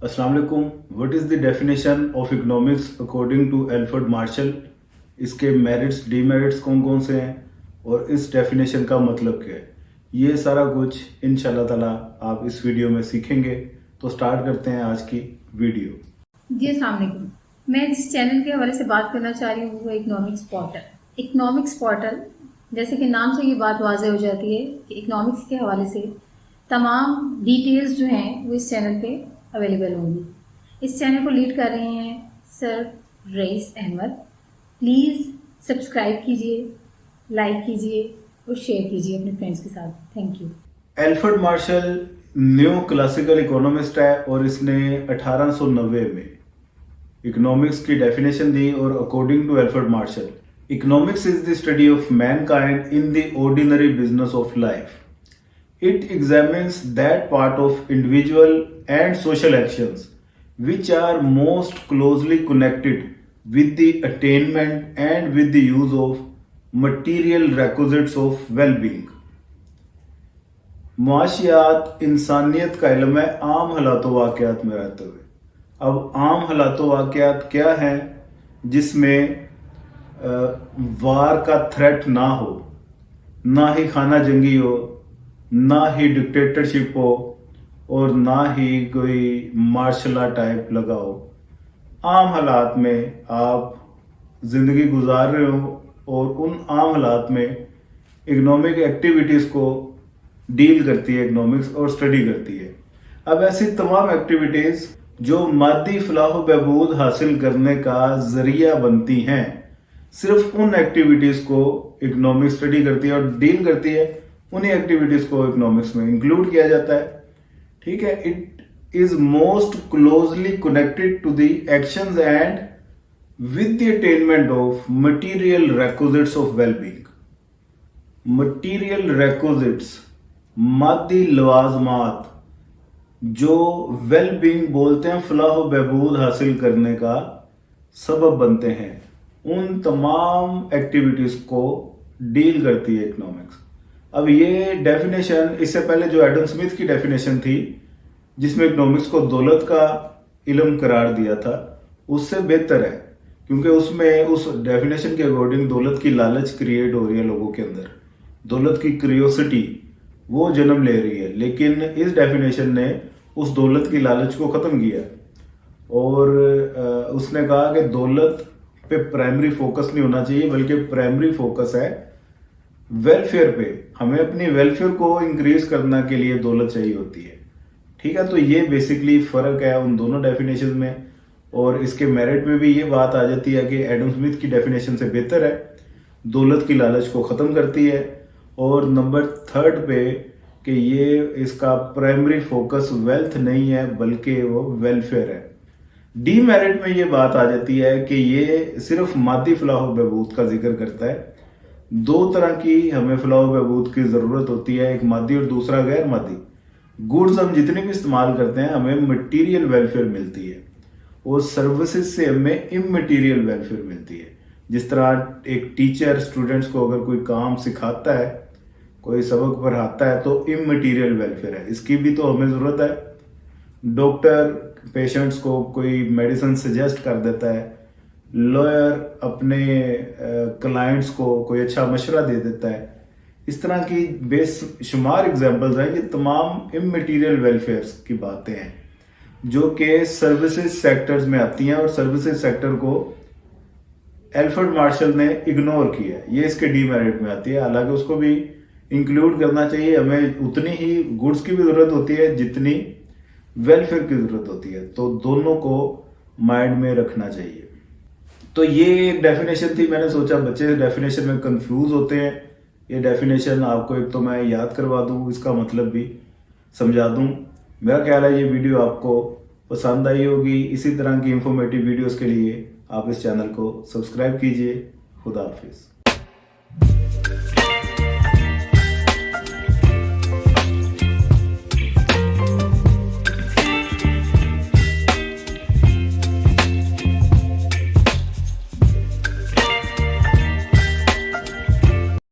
अस्सलाम वालेकुम। What is the definition of economics according to Alfred Marshall. इसके merits demerits कौन कौन से हैं और इस डेफिनेशन का मतलब क्या है, ये सारा कुछ इंशाल्लाह ताला आप इस वीडियो में सीखेंगे। तो स्टार्ट करते हैं आज की वीडियो। जी अस्सलाम वालेकुम। मैं जिस चैनल के हवाले से बात करना चाह रही हूँ वो इकोनॉमिक्स पोर्टल। इकोनॉमिक्स पोर्टल, जैसे कि नाम से ये बात वाज़ेह हो जाती है कि इकोनॉमिक्स के हवाले से तमाम डिटेल्स जो हैं वो इस चैनल पे अवेलेबल होंगी। इस चैनल को लीड कर रहे हैं sir Rais Ahmed. Please subscribe कीजिए, लाइक कीजिए और शेयर कीजिए अपने फ्रेंड्स के साथ। Thank you. Alfred Marshall new classical economist है और इसने 1890 में इकोनॉमिक्स की डेफिनेशन दी। और according to Alfred Marshall, economics is the study of mankind in the ordinary business of life. It examines that part of individual and social actions which are most closely connected with the attainment and with the use of material requisites of well-being. मुआशियात इंसानियत का इल्म है आम हालात वाक़यात में रहते हुए। अब आम हालात वाक़यात क्या हैं जिसमें वार का थ्रेट ना हो, ना ही खाना जंगी हो, ना ही डिक्टेटरशिप हो और ना ही कोई मार्शल आर्ट टाइप लगा हो। आम हालात में आप ज़िंदगी गुजार रहे हो और उन आम हालात में इकोनॉमिक एक्टिविटीज़ को डील करती है इकोनॉमिक्स और स्टडी करती है। अब ऐसी तमाम एक्टिविटीज़ जो मादी फलाह बहबूद हासिल करने का ज़रिया बनती हैं, सिर्फ उन एक्टिविटीज़ को इकोनॉमिक्स स्टडी करती है और डील करती है। उन्हीं एक्टिविटीज को इकोनॉमिक्स में इंक्लूड किया जाता है। ठीक है, it is most closely connected to the actions and with the attainment of material requisites of wellbeing. Material requisites, मादी लवाजमात जो वेलबींग बोलते हैं, फलाह बहबूद हासिल करने का सबब बनते हैं, उन तमाम एक्टिविटीज को डील करती है इकोनॉमिक्स। अब ये डेफिनेशन, इससे पहले जो एडम स्मिथ की डेफिनेशन थी जिसमें इकोनॉमिक्स को दौलत का इल्म करार दिया था, उससे बेहतर है, क्योंकि उसमें उस डेफिनेशन के अकॉर्डिंग दौलत की लालच क्रिएट हो रही है लोगों के अंदर, दौलत की क्यूरियोसिटी वो जन्म ले रही है। लेकिन इस डेफिनेशन ने उस दौलत की लालच को ख़त्म किया और उसने कहा कि दौलत पे प्राइमरी फोकस नहीं होना चाहिए, बल्कि प्राइमरी फोकस है वेलफेयर पे। हमें अपनी वेलफेयर को इंक्रीज करने के लिए दौलत चाहिए होती है। ठीक है, तो ये बेसिकली फर्क है उन दोनों डेफिनेशन में। और इसके मेरिट में भी ये बात आ जाती है कि एडम स्मिथ की डेफिनेशन से बेहतर है, दौलत की लालच को ख़त्म करती है। और नंबर थर्ड पे कि ये इसका प्राइमरी फोकस वेल्थ नहीं है बल्कि वो वेलफेयर है। डी मेरिट में ये बात आ जाती है कि ये सिर्फ मादी फलाह बहबूद का जिक्र करता है। दो तरह की हमें फलाह बहबूद की ज़रूरत होती है, एक मादी और दूसरा गैर मादी। गुड्स हम जितने भी इस्तेमाल करते हैं हमें मटेरियल वेलफेयर मिलती है और सर्विसेज से हमें इमटेरियल वेलफेयर मिलती है। जिस तरह एक टीचर स्टूडेंट्स को अगर कोई काम सिखाता है, कोई सबक पढ़ाता है, तो इमटेरियल वेलफेयर है, इसकी भी तो हमें ज़रूरत है। डॉक्टर पेशेंट्स को कोई मेडिसिन सजेस्ट कर देता है, लॉयर अपने क्लाइंट्स को कोई अच्छा मशवरा दे देता है। इस तरह की बेशुमार एग्जांपल्स हैं। ये तमाम इमटेरियल वेलफेयर की बातें हैं जो कि सर्विसेज सेक्टर्स में आती हैं और सर्विसेज सेक्टर को एल्फ्रेड मार्शल ने इग्नोर किया है। ये इसके डीमेरिट में आती है, हालांकि उसको भी इंक्लूड करना चाहिए। हमें उतनी ही गुड्स की भी ज़रूरत होती है जितनी वेलफेयर की ज़रूरत होती है, तो दोनों को माइंड में रखना चाहिए। तो ये एक डेफिनेशन थी, मैंने सोचा बच्चे डेफिनेशन में कंफ्यूज होते हैं। ये डेफिनेशन आपको एक तो मैं याद करवा दूं, इसका मतलब भी समझा दूं। मेरा ख्याल है ये वीडियो आपको पसंद आई होगी। इसी तरह की इंफॉर्मेटिव वीडियोस के लिए आप इस चैनल को सब्सक्राइब कीजिए। खुदा हाफिज।